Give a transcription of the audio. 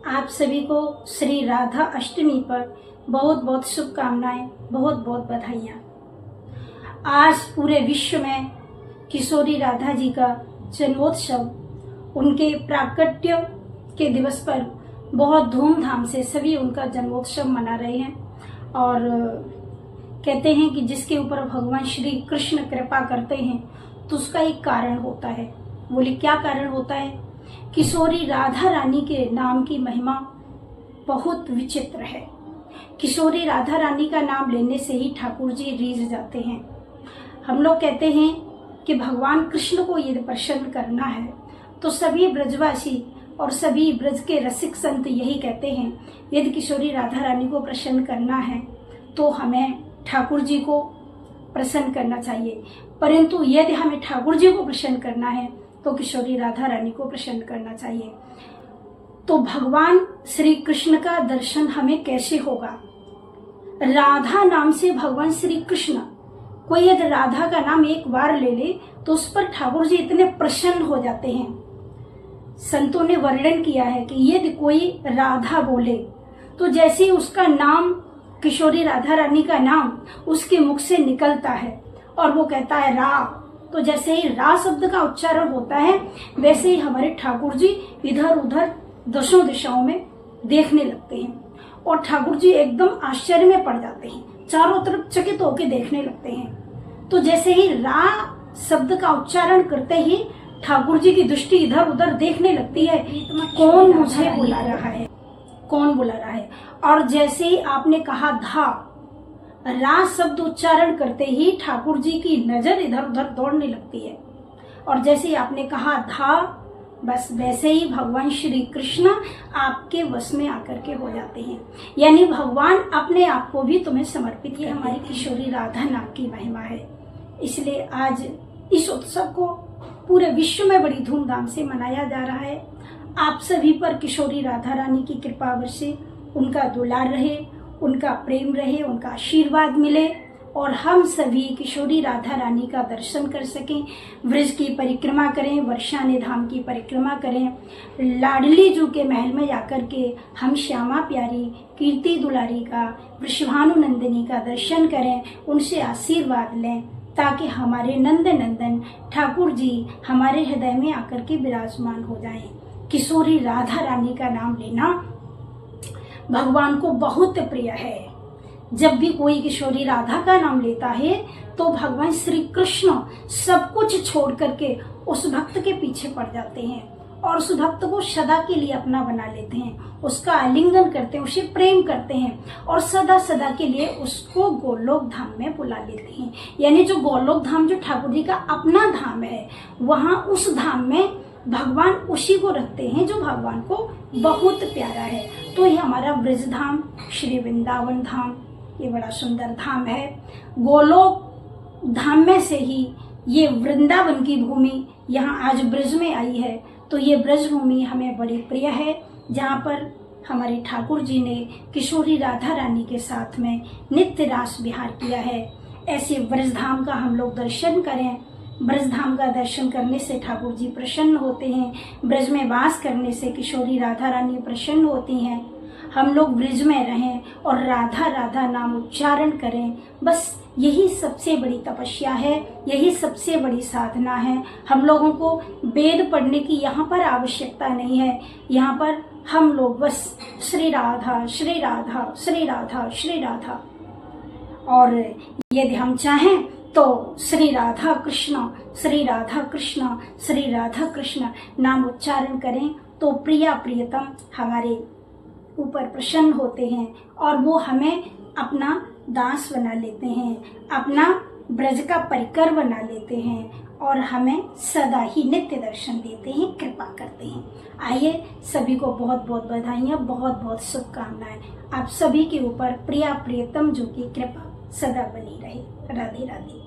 आप सभी को श्री राधा अष्टमी पर बहुत बहुत शुभकामनाएं, बहुत बहुत बधाइयाँ। आज पूरे विश्व में किशोरी राधा जी का जन्मोत्सव, उनके प्राकट्य के दिवस पर बहुत धूमधाम से सभी उनका जन्मोत्सव मना रहे हैं। और कहते हैं कि जिसके ऊपर भगवान श्री कृष्ण कृपा करते हैं तो उसका एक कारण होता है। बोले क्या कारण होता है? किशोरी राधा रानी के नाम की महिमा बहुत विचित्र है। किशोरी राधा रानी का नाम लेने से ही ठाकुर जी रीझ जाते हैं। हम लोग कहते हैं कि भगवान कृष्ण को यदि प्रसन्न करना है तो सभी ब्रजवासी और सभी ब्रज के रसिक संत यही कहते हैं, यदि किशोरी राधा रानी को प्रसन्न करना है तो हमें ठाकुर जी को प्रसन्न करना चाहिए। परंतु यदि हमें ठाकुर जी को प्रसन्न करना है तो किशोरी राधा रानी को प्रसन्न करना चाहिए। तो भगवान श्री कृष्ण का दर्शन हमें कैसे होगा? राधा नाम से भगवान श्री कृष्ण, कोई यदि राधा का नाम एक बार ले ले तो उस पर ठाकुर जी इतने प्रसन्न हो जाते हैं। संतों ने वर्णन किया है कि यदि कोई राधा बोले तो जैसे ही उसका नाम, किशोरी राधा रानी का नाम उसके मुख से निकलता है और वो कहता है रा, तो जैसे ही रा शब्द का उच्चारण होता है वैसे ही हमारे ठाकुर जी इधर उधर दशों दिशाओं में देखने लगते हैं और ठाकुर जी एकदम आश्चर्य में पड़ जाते हैं, चारों तरफ चकित होकर देखने लगते हैं। तो जैसे ही रा शब्द का उच्चारण करते ही ठाकुर जी की दृष्टि इधर उधर देखने लगती है, कौन मुझे बुला रहा है, कौन बुला रहा है। और जैसे ही आपने कहा धा, रा शब्द उच्चारण करते ही ठाकुर जी की नजर इधर उधर दौड़ने लगती है। और जैसे ही आपने कहा धा, बस वैसे ही भगवान श्री कृष्ण आपके वश में आकर के हो जाते हैं। यानी भगवान अपने आप को भी तुम्हें समर्पित किया। हमारी किशोरी राधा नाम की महिमा है, इसलिए आज इस उत्सव को पूरे विश्व में बड़ी धूमधाम से मनाया जा रहा है। आप सभी पर किशोरी राधा रानी की कृपा बरसे, उनका दुलार रहे, उनका प्रेम रहे, उनका आशीर्वाद मिले और हम सभी किशोरी राधा रानी का दर्शन कर सकें, ब्रज की परिक्रमा करें, वर्षाने धाम की परिक्रमा करें, लाडली जू के महल में जाकर के हम श्यामा प्यारी कीर्ति दुलारी का, वृषभानुनंदिनी का दर्शन करें, उनसे आशीर्वाद लें, ताकि हमारे नंद नंदन ठाकुर जी हमारे हृदय में आकर के विराजमान हो जाएं। किशोरी राधा रानी का नाम लेना भगवान को बहुत प्रिय है। जब भी कोई किशोरी राधा का नाम लेता है तो भगवान श्री कृष्ण सब कुछ छोड़ करके उस भक्त के पीछे पड़ जाते हैं और उस भक्त को सदा के लिए अपना बना लेते हैं, उसका आलिंगन करते हैं, उसे प्रेम करते हैं और सदा सदा के लिए उसको गोलोक धाम में बुला लेते हैं। यानी जो गोलोक धाम, जो ठाकुर जी का अपना धाम है, वहाँ उस धाम में भगवान उसी को रखते हैं जो भगवान को बहुत प्यारा है। तो ये हमारा ब्रज धाम, श्री वृंदावन धाम, ये बड़ा सुंदर धाम है। गोलोक धाम में से ही ये वृंदावन की भूमि यहाँ आज ब्रज में आई है। तो ये ब्रज भूमि हमें बड़ी प्रिय है, जहाँ पर हमारे ठाकुर जी ने किशोरी राधा रानी के साथ में नित्य रास विहार किया है। ऐसे ब्रज धाम का हम लोग दर्शन करें। ब्रज धाम का दर्शन करने से ठाकुर जी प्रसन्न होते हैं, ब्रज में वास करने से किशोरी राधा रानी प्रसन्न होती हैं। हम लोग ब्रज में रहें और राधा राधा नाम उच्चारण करें, बस यही सबसे बड़ी तपस्या है, यही सबसे बड़ी साधना है। हम लोगों को वेद पढ़ने की यहाँ पर आवश्यकता नहीं है। यहाँ पर हम लोग बस श्री राधा श्री राधा श्री राधा श्री राधा, और यदि हम चाहें तो श्री राधा कृष्ण श्री राधा कृष्ण श्री राधा कृष्ण नाम उच्चारण करें तो प्रिया प्रियतम हमारे ऊपर प्रसन्न होते हैं और वो हमें अपना दास बना लेते हैं, अपना ब्रज का परिकर बना लेते हैं और हमें सदा ही नित्य दर्शन देते हैं, कृपा करते हैं। आइए, सभी को बहुत बहुत बधाइयाँ, बहुत बहुत शुभकामनाएं। आप सभी के ऊपर प्रिया प्रियतम जो की कृपा सदा बनी रहे। राधे राधे।